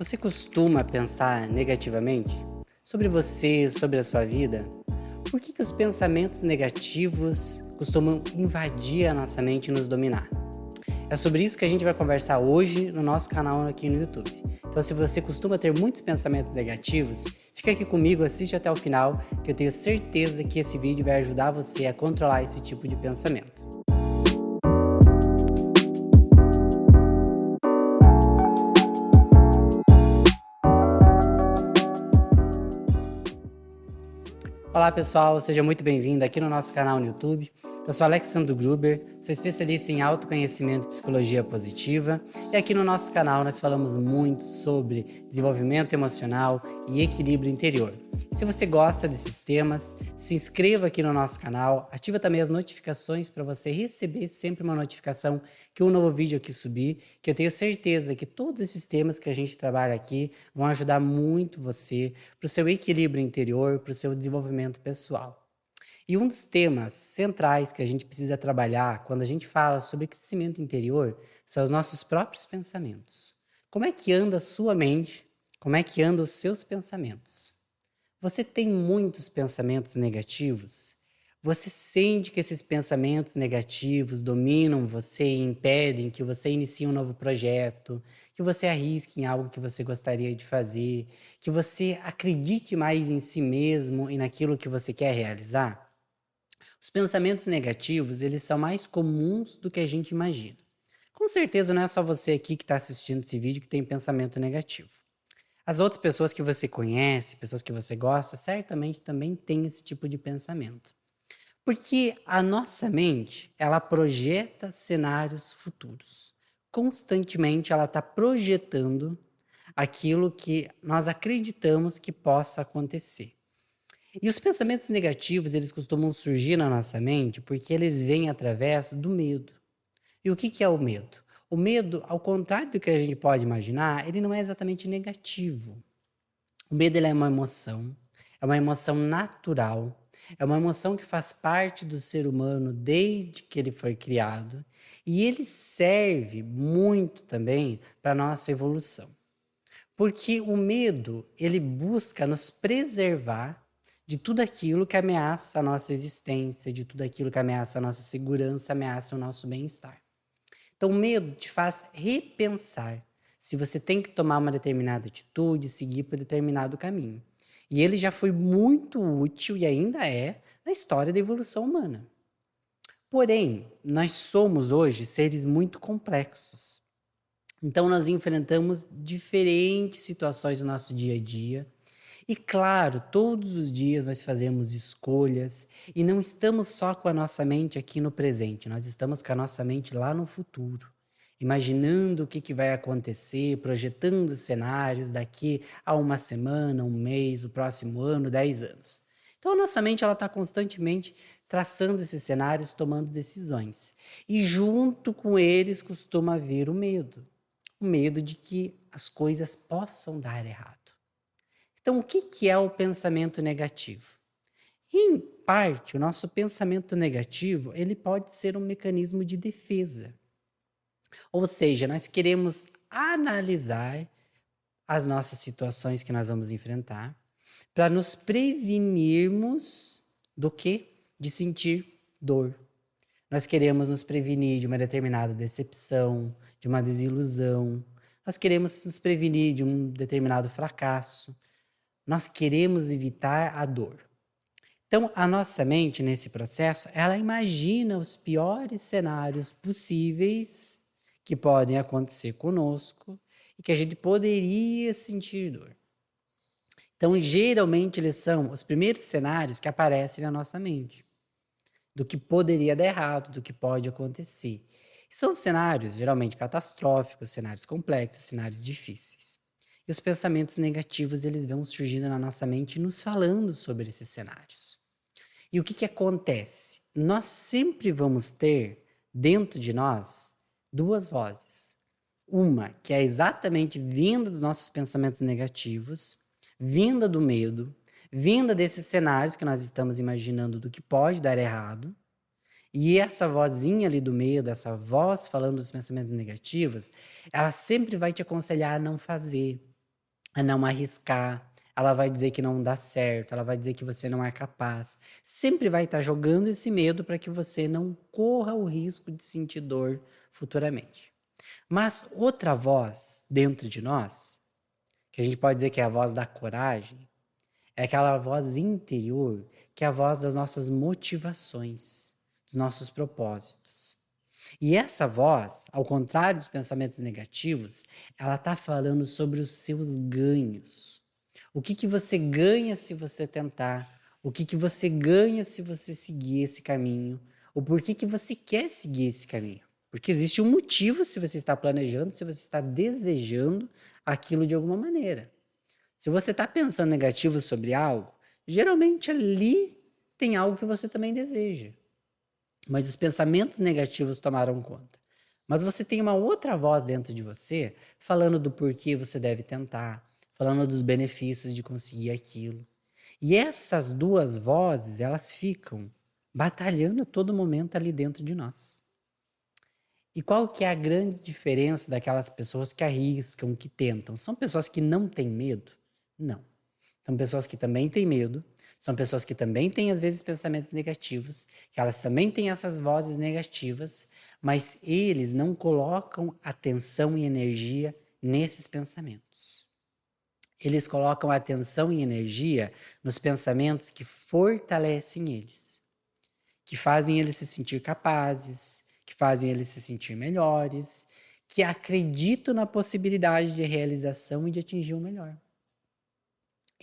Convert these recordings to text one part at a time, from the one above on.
Você costuma pensar negativamente sobre você, sobre a sua vida? Por que os pensamentos negativos costumam invadir a nossa mente e nos dominar? É sobre isso que a gente vai conversar hoje no nosso canal aqui no YouTube. Então, se você costuma ter muitos pensamentos negativos, fica aqui comigo, assiste até o final, que eu tenho certeza que esse vídeo vai ajudar você a controlar esse tipo de pensamento. Olá pessoal, seja muito bem-vindo aqui no nosso canal no YouTube. Eu sou Alexandre Gruber, sou especialista em autoconhecimento e psicologia positiva e aqui no nosso canal nós falamos muito sobre desenvolvimento emocional e equilíbrio interior. Se você gosta desses temas, se inscreva aqui no nosso canal, ativa também as notificações para você receber sempre uma notificação que um novo vídeo aqui subir, que eu tenho certeza que todos esses temas que a gente trabalha aqui vão ajudar muito você para o seu equilíbrio interior, para o seu desenvolvimento pessoal. E um dos temas centrais que a gente precisa trabalhar quando a gente fala sobre crescimento interior são os nossos próprios pensamentos. Como é que anda a sua mente? Como é que andam os seus pensamentos? Você tem muitos pensamentos negativos? Você sente que esses pensamentos negativos dominam você e impedem que você inicie um novo projeto, que você arrisque em algo que você gostaria de fazer, que você acredite mais em si mesmo e naquilo que você quer realizar? Os pensamentos negativos, eles são mais comuns do que a gente imagina. Com certeza não é só você aqui que está assistindo esse vídeo que tem pensamento negativo. As outras pessoas que você conhece, pessoas que você gosta, certamente também têm esse tipo de pensamento. Porque a nossa mente, ela projeta cenários futuros. Constantemente ela está projetando aquilo que nós acreditamos que possa acontecer. E os pensamentos negativos, eles costumam surgir na nossa mente porque eles vêm através do medo. E o que que é o medo? O medo, ao contrário do que a gente pode imaginar, ele não é exatamente negativo. O medo ele é uma emoção natural, é uma emoção que faz parte do ser humano desde que ele foi criado e ele serve muito também para a nossa evolução. Porque o medo, ele busca nos preservar de tudo aquilo que ameaça a nossa existência, de tudo aquilo que ameaça a nossa segurança, ameaça o nosso bem-estar. Então, o medo te faz repensar se você tem que tomar uma determinada atitude, seguir por determinado caminho. E ele já foi muito útil e ainda é na história da evolução humana. Porém, nós somos hoje seres muito complexos. Então, nós enfrentamos diferentes situações no nosso dia a dia. E claro, todos os dias nós fazemos escolhas e não estamos só com a nossa mente aqui no presente, nós estamos com a nossa mente lá no futuro, imaginando o que, que vai acontecer, projetando cenários daqui a uma semana, um mês, o próximo ano, 10 anos. Então a nossa mente ela está constantemente traçando esses cenários, tomando decisões. E junto com eles costuma vir o medo. O medo de que as coisas possam dar errado. Então, o que que é o pensamento negativo? Em parte, o nosso pensamento negativo, ele pode ser um mecanismo de defesa. Ou seja, nós queremos analisar as nossas situações que nós vamos enfrentar para nos prevenirmos do que? De sentir dor. Nós queremos nos prevenir de uma determinada decepção, de uma desilusão. Nós queremos nos prevenir de um determinado fracasso. Nós queremos evitar a dor. Então, a nossa mente, nesse processo, ela imagina os piores cenários possíveis que podem acontecer conosco e que a gente poderia sentir dor. Então, geralmente, eles são os primeiros cenários que aparecem na nossa mente, do que poderia dar errado, do que pode acontecer. E são cenários, geralmente, catastróficos, cenários complexos, cenários difíceis. E os pensamentos negativos, eles vão surgindo na nossa mente nos falando sobre esses cenários. E o que que acontece? Nós sempre vamos ter dentro de nós duas vozes. Uma que é exatamente vinda dos nossos pensamentos negativos, vinda do medo, vinda desses cenários que nós estamos imaginando do que pode dar errado. E essa vozinha ali do medo, essa voz falando dos pensamentos negativos, ela sempre vai te aconselhar a não fazer, a não arriscar, ela vai dizer que não dá certo, ela vai dizer que você não é capaz. Sempre vai estar jogando esse medo para que você não corra o risco de sentir dor futuramente. Mas outra voz dentro de nós, que a gente pode dizer que é a voz da coragem, é aquela voz interior, que é a voz das nossas motivações, dos nossos propósitos. E essa voz, ao contrário dos pensamentos negativos, ela está falando sobre os seus ganhos. O que que você ganha se você tentar? O que que você ganha se você seguir esse caminho? O porquê que você quer seguir esse caminho? Porque existe um motivo se você está planejando, se você está desejando aquilo de alguma maneira. Se você está pensando negativo sobre algo, geralmente ali tem algo que você também deseja. Mas os pensamentos negativos tomaram conta. Mas você tem uma outra voz dentro de você falando do porquê você deve tentar, falando dos benefícios de conseguir aquilo. E essas duas vozes, elas ficam batalhando a todo momento ali dentro de nós. E qual que é a grande diferença daquelas pessoas que arriscam, que tentam? São pessoas que não têm medo? Não. São pessoas que também têm medo, são pessoas que também têm, às vezes, pensamentos negativos, que elas também têm essas vozes negativas, mas eles não colocam atenção e energia nesses pensamentos. Eles colocam atenção e energia nos pensamentos que fortalecem eles, que fazem eles se sentir capazes, que fazem eles se sentir melhores, que acreditam na possibilidade de realização e de atingir o melhor.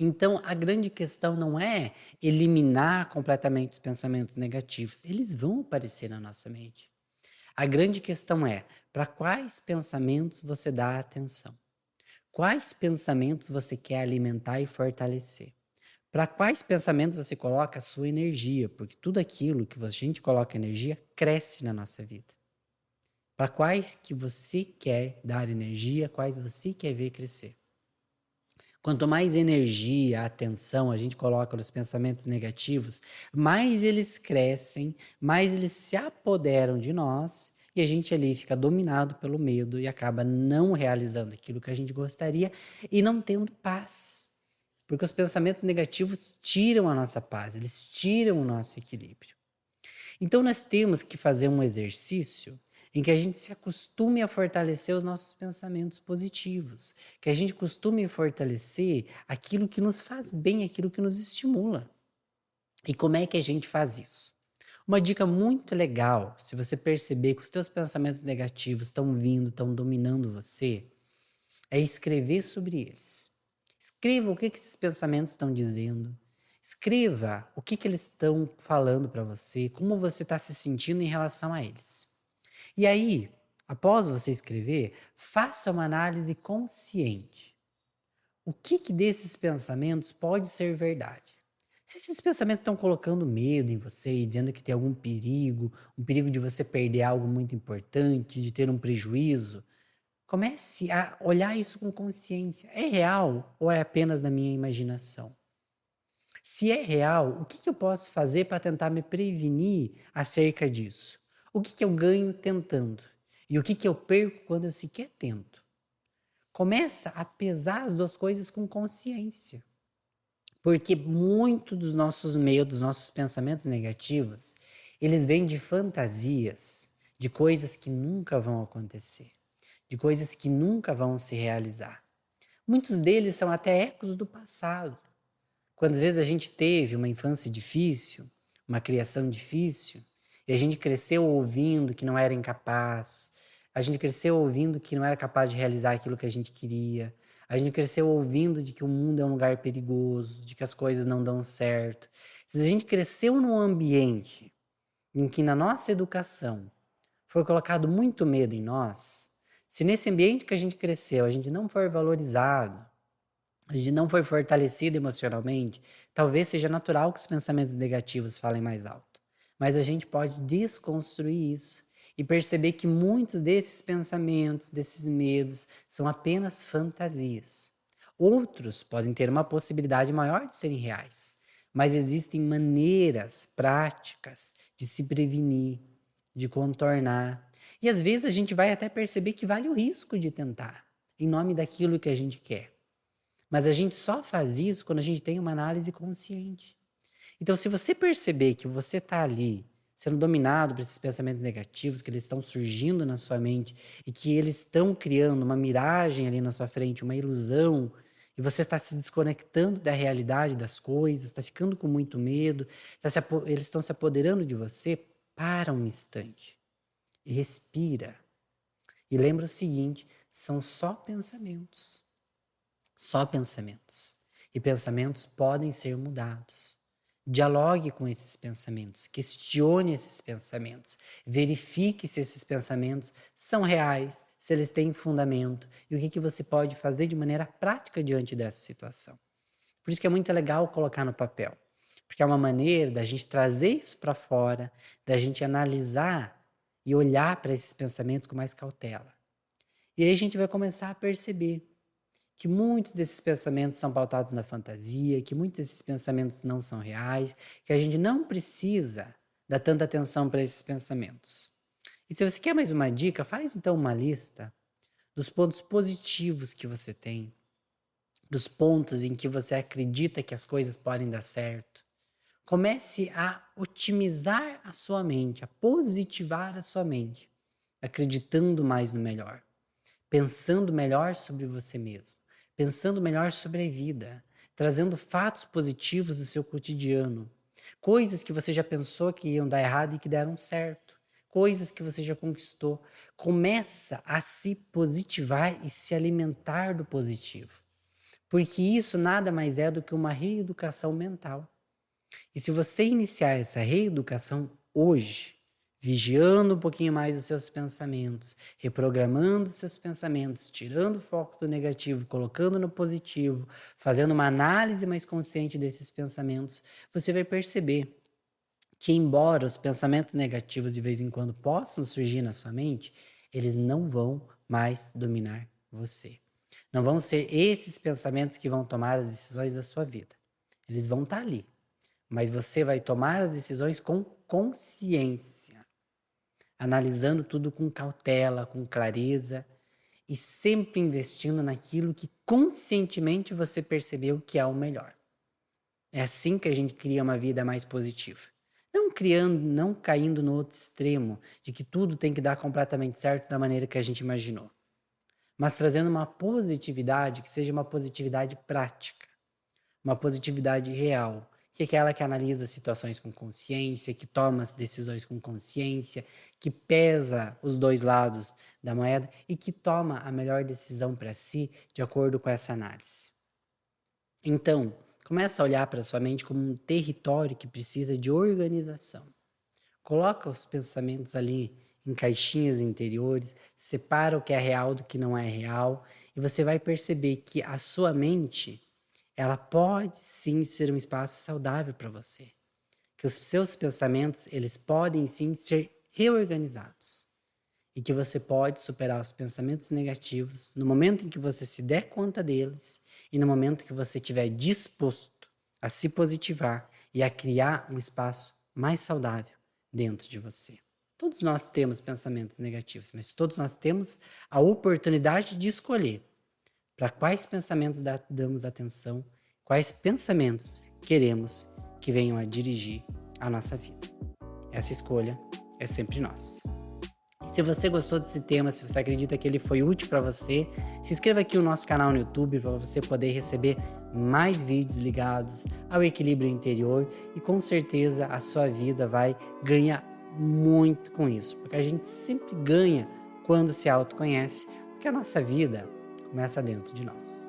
Então, a grande questão não é eliminar completamente os pensamentos negativos. Eles vão aparecer na nossa mente. A grande questão é para quais pensamentos você dá atenção. Quais pensamentos você quer alimentar e fortalecer. Para quais pensamentos você coloca a sua energia, porque tudo aquilo que a gente coloca energia cresce na nossa vida. Para quais que você quer dar energia, quais você quer ver crescer. Quanto mais energia, atenção a gente coloca nos pensamentos negativos, mais eles crescem, mais eles se apoderam de nós e a gente ali fica dominado pelo medo e acaba não realizando aquilo que a gente gostaria e não tendo paz. Porque os pensamentos negativos tiram a nossa paz, eles tiram o nosso equilíbrio. Então nós temos que fazer um exercício em que a gente se acostume a fortalecer os nossos pensamentos positivos, que a gente costume fortalecer aquilo que nos faz bem, aquilo que nos estimula. E como é que a gente faz isso? Uma dica muito legal, se você perceber que os teus pensamentos negativos estão vindo, estão dominando você, é escrever sobre eles. Escreva o que esses pensamentos estão dizendo. Escreva o que eles estão falando para você, como você está se sentindo em relação a eles. E aí, após você escrever, faça uma análise consciente. O que desses pensamentos pode ser verdade? Se esses pensamentos estão colocando medo em você e dizendo que tem algum perigo, um perigo de você perder algo muito importante, de ter um prejuízo, comece a olhar isso com consciência. É real ou é apenas na minha imaginação? Se é real, o que eu posso fazer para tentar me prevenir acerca disso? O que eu ganho tentando? E o que eu perco quando eu sequer tento? Começa a pesar as duas coisas com consciência. Porque muito dos nossos medos, dos nossos pensamentos negativos, eles vêm de fantasias, de coisas que nunca vão acontecer, de coisas que nunca vão se realizar. Muitos deles são até ecos do passado. Quando às vezes a gente teve uma infância difícil, uma criação difícil, e a gente cresceu ouvindo que não era incapaz, a gente cresceu ouvindo que não era capaz de realizar aquilo que a gente queria, a gente cresceu ouvindo de que o mundo é um lugar perigoso, de que as coisas não dão certo. Se a gente cresceu num ambiente em que na nossa educação foi colocado muito medo em nós, se nesse ambiente que a gente cresceu a gente não for valorizado, a gente não for fortalecido emocionalmente, talvez seja natural que os pensamentos negativos falem mais alto. Mas a gente pode desconstruir isso e perceber que muitos desses pensamentos, desses medos, são apenas fantasias. Outros podem ter uma possibilidade maior de serem reais, mas existem maneiras práticas de se prevenir, de contornar. E às vezes a gente vai até perceber que vale o risco de tentar, em nome daquilo que a gente quer. Mas a gente só faz isso quando a gente tem uma análise consciente. Então, se você perceber que você está ali sendo dominado por esses pensamentos negativos, que eles estão surgindo na sua mente e que eles estão criando uma miragem ali na sua frente, uma ilusão, e você está se desconectando da realidade das coisas, está ficando com muito medo, eles estão se apoderando de você, para um instante e respira. E lembra o seguinte: são só pensamentos. Só pensamentos. E pensamentos podem ser mudados. Dialogue com esses pensamentos, questione esses pensamentos, verifique se esses pensamentos são reais, se eles têm fundamento e o que você pode fazer de maneira prática diante dessa situação. Por isso que é muito legal colocar no papel, porque é uma maneira da gente trazer isso para fora, da gente analisar e olhar para esses pensamentos com mais cautela. E aí a gente vai começar a perceber que muitos desses pensamentos são pautados na fantasia, que muitos desses pensamentos não são reais, que a gente não precisa dar tanta atenção para esses pensamentos. E se você quer mais uma dica, faz então uma lista dos pontos positivos que você tem, dos pontos em que você acredita que as coisas podem dar certo. Comece a otimizar a sua mente, a positivar a sua mente, acreditando mais no melhor, pensando melhor sobre você mesmo, pensando melhor sobre a vida, trazendo fatos positivos do seu cotidiano, coisas que você já pensou que iam dar errado e que deram certo, coisas que você já conquistou. Começa a se positivar e se alimentar do positivo, porque isso nada mais é do que uma reeducação mental. E se você iniciar essa reeducação hoje, vigiando um pouquinho mais os seus pensamentos, reprogramando os seus pensamentos, tirando o foco do negativo, colocando no positivo, fazendo uma análise mais consciente desses pensamentos, você vai perceber que, embora os pensamentos negativos de vez em quando possam surgir na sua mente, eles não vão mais dominar você. Não vão ser esses pensamentos que vão tomar as decisões da sua vida. Eles vão estar ali, mas você vai tomar as decisões com consciência, analisando tudo com cautela, com clareza e sempre investindo naquilo que conscientemente você percebeu que é o melhor. É assim que a gente cria uma vida mais positiva. Não caindo no outro extremo de que tudo tem que dar completamente certo da maneira que a gente imaginou, mas trazendo uma positividade que seja uma positividade prática, uma positividade real, que é aquela que analisa situações com consciência, que toma as decisões com consciência, que pesa os dois lados da moeda e que toma a melhor decisão para si de acordo com essa análise. Então, começa a olhar para sua mente como um território que precisa de organização. Coloca os pensamentos ali em caixinhas interiores, separa o que é real do que não é real, e você vai perceber que a sua mente, ela pode sim ser um espaço saudável para você. Que os seus pensamentos, eles podem sim ser reorganizados. E que você pode superar os pensamentos negativos no momento em que você se der conta deles e no momento que você estiver disposto a se positivar e a criar um espaço mais saudável dentro de você. Todos nós temos pensamentos negativos, mas todos nós temos a oportunidade de escolher para quais pensamentos damos atenção, quais pensamentos queremos que venham a dirigir a nossa vida. Essa escolha é sempre nossa. E se você gostou desse tema, se você acredita que ele foi útil para você, se inscreva aqui no nosso canal no YouTube para você poder receber mais vídeos ligados ao equilíbrio interior e com certeza a sua vida vai ganhar muito com isso, porque a gente sempre ganha quando se autoconhece, porque a nossa vida começa dentro de nós.